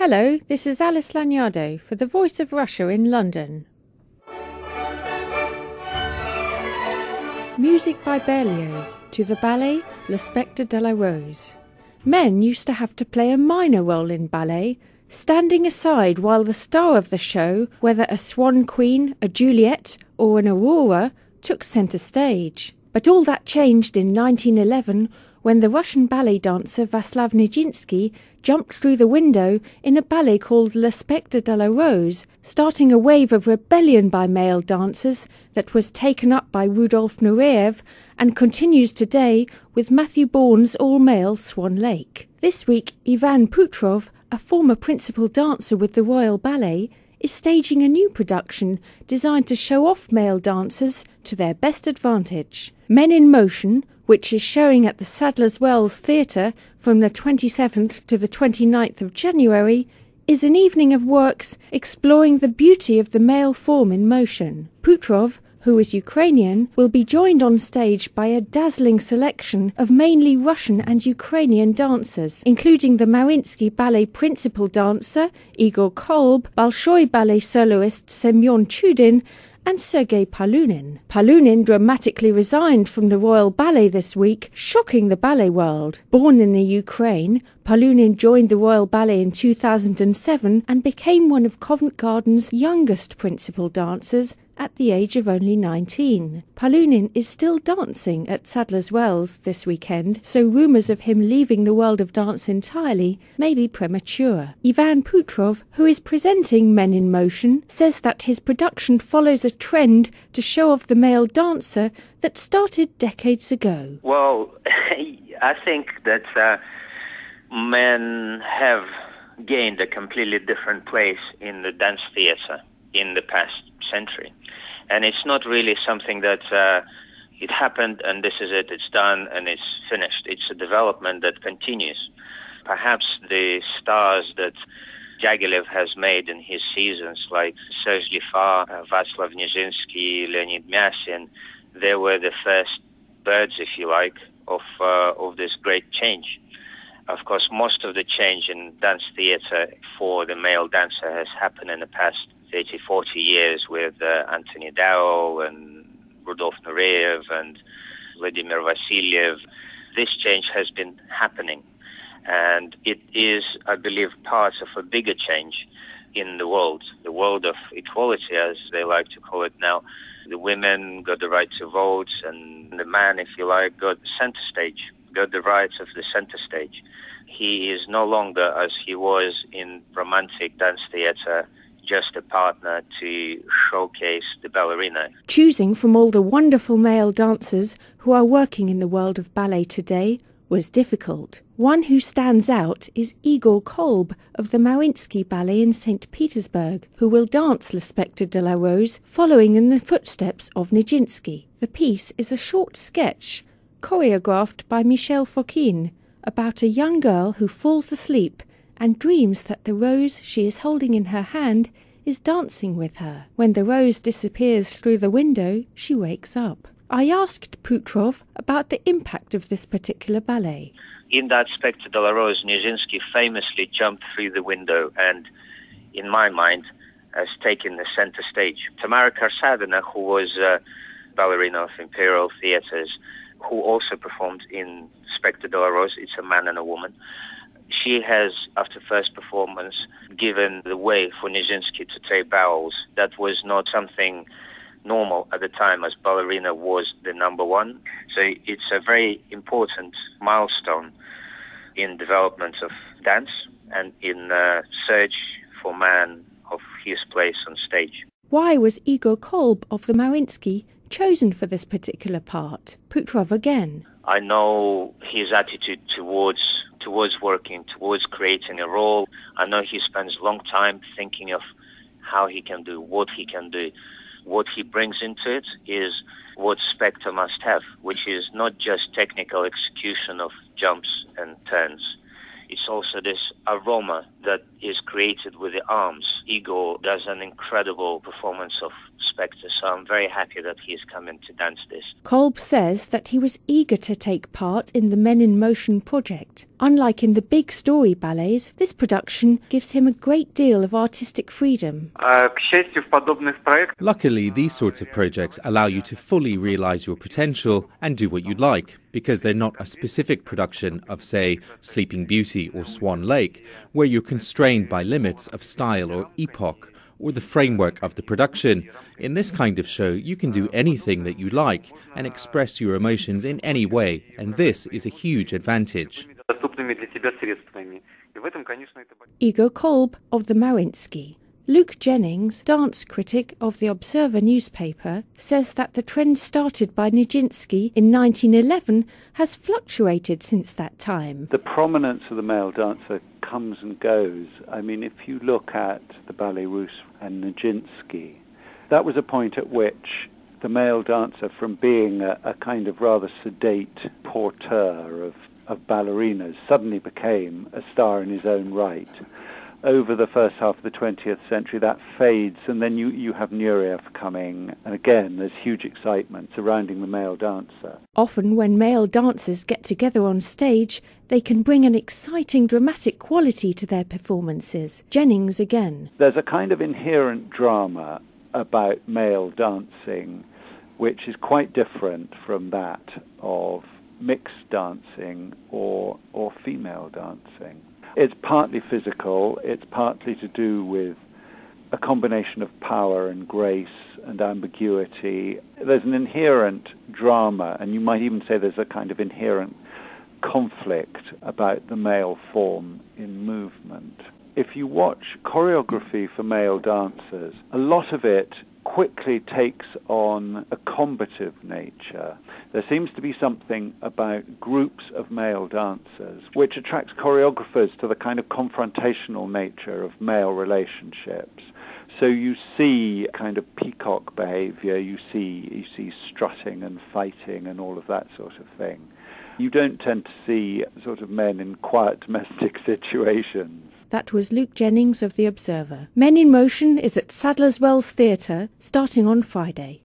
Hello, this is Alice Lagnado for The Voice of Russia in London. Music by Berlioz to the ballet Le Spectre de la Rose. Men used to have to play a minor role in ballet, standing aside while the star of the show, whether a swan queen, a Juliet or an Aurora, took centre stage. But all that changed in 1911 when the Russian ballet dancer Vaslav Nijinsky jumped through the window in a ballet called Le Spectre de la Rose, starting a wave of rebellion by male dancers that was taken up by Rudolf Nureyev and continues today with Matthew Bourne's all-male Swan Lake. This week, Ivan Putrov, a former principal dancer with the Royal Ballet, is staging a new production designed to show off male dancers to their best advantage. Men in Motion, which is showing at the Sadler's Wells Theatre from the 27th to the 29th of January, is an evening of works exploring the beauty of the male form in motion. Putrov, who is Ukrainian, will be joined on stage by a dazzling selection of mainly Russian and Ukrainian dancers, including the Mariinsky Ballet principal dancer Igor Kolb, Bolshoi Ballet soloist Semyon Chudin, and Sergei Palunin. Palunin dramatically resigned from the Royal Ballet this week, shocking the ballet world. Born in the Ukraine, Palunin joined the Royal Ballet in 2007 and became one of Covent Garden's youngest principal dancers at the age of only 19. Palunin is still dancing at Sadler's Wells this weekend, so rumours of him leaving the world of dance entirely may be premature. Ivan Putrov, who is presenting Men in Motion, says that his production follows a trend to show off the male dancer that started decades ago. Well, I think that men have gained a completely different place in the dance theatre in the past century. And it's not really something that it happened and this is it, it's done and it's finished. It's a development that continues. Perhaps the stars that Diaghilev has made in his seasons, like Serge Lifar, Vaslav Nijinsky, Leonid Myasin, they were the first birds, if you like, of this great change. Of course, most of the change in dance theatre for the male dancer has happened in the past 30, 40 years with Anthony Dowell and Rudolf Nureyev and Vladimir Vasilyev. This change has been happening, and it is, I believe, part of a bigger change in the world of equality, as they like to call it now. The women got the right to vote, and the man, if you like, got the center stage, got the rights of the center stage. He is no longer, as he was in romantic dance theatre, just a partner to showcase the ballerina. Choosing from all the wonderful male dancers who are working in the world of ballet today was difficult. One who stands out is Igor Kolb of the Mariinsky Ballet in St. Petersburg, who will dance Le Spectre de la Rose following in the footsteps of Nijinsky. The piece is a short sketch choreographed by Michel Fokine about a young girl who falls asleep and dreams that the rose she is holding in her hand is dancing with her. When the rose disappears through the window, she wakes up. I asked Putrov about the impact of this particular ballet. In that Spectre de la Rose, Nijinsky famously jumped through the window and, in my mind, has taken the center stage. Tamara Karsadina, who was a ballerina of Imperial Theatres, who also performed in Spectre de la Rose, it's a man and a woman, she has, after first performance, given the way for Nijinsky to take bows. That was not something normal at the time, as ballerina was the number one. So it's a very important milestone in development of dance and in search for man of his place on stage. Why was Igor Kolb of the Mariinsky chosen for this particular part? Putrov again. I know his attitude towards working, towards creating a role. I know he spends a long time thinking of how he can do, what he can do. What he brings into it is what Spectre must have, which is not just technical execution of jumps and turns. It's also this aroma that is created with the arms. Igor does an incredible performance of Spectre, so I'm very happy that he's coming to dance this. Kolb says that he was eager to take part in the Men in Motion project. Unlike in the big story ballets, this production gives him a great deal of artistic freedom. Luckily, these sorts of projects allow you to fully realise your potential and do what you'd like, because they're not a specific production of, say, Sleeping Beauty or Swan Lake, where you're constrained by limits of style or epoch, or the framework of the production. In this kind of show, you can do anything that you like and express your emotions in any way, and this is a huge advantage. Igor Kolb of the Mariinsky. Luke Jennings, dance critic of the Observer newspaper, says that the trend started by Nijinsky in 1911 has fluctuated since that time. The prominence of the male dancer comes and goes. I mean, if you look at the Ballet Russe and Nijinsky, that was a point at which the male dancer, from being a kind of rather sedate porteur of ballerinas, suddenly became a star in his own right. Over the first half of the 20th century, that fades, and then you have Nureyev coming, and again, there's huge excitement surrounding the male dancer. Often when male dancers get together on stage, they can bring an exciting dramatic quality to their performances. Jennings again. There's a kind of inherent drama about male dancing, which is quite different from that of mixed dancing or female dancing. It's partly physical, it's partly to do with a combination of power and grace and ambiguity. There's an inherent drama, and you might even say there's a kind of inherent conflict about the male form in movement. If you watch choreography for male dancers, a lot of it quickly takes on a combative nature. There seems to be something about groups of male dancers which attracts choreographers to the kind of confrontational nature of male relationships. So you see kind of peacock behavior, you see strutting and fighting and all of that sort of thing. You don't tend to see sort of men in quiet domestic situations. That was Luke Jennings of The Observer. Men in Motion is at Sadler's Wells Theatre, starting on Friday.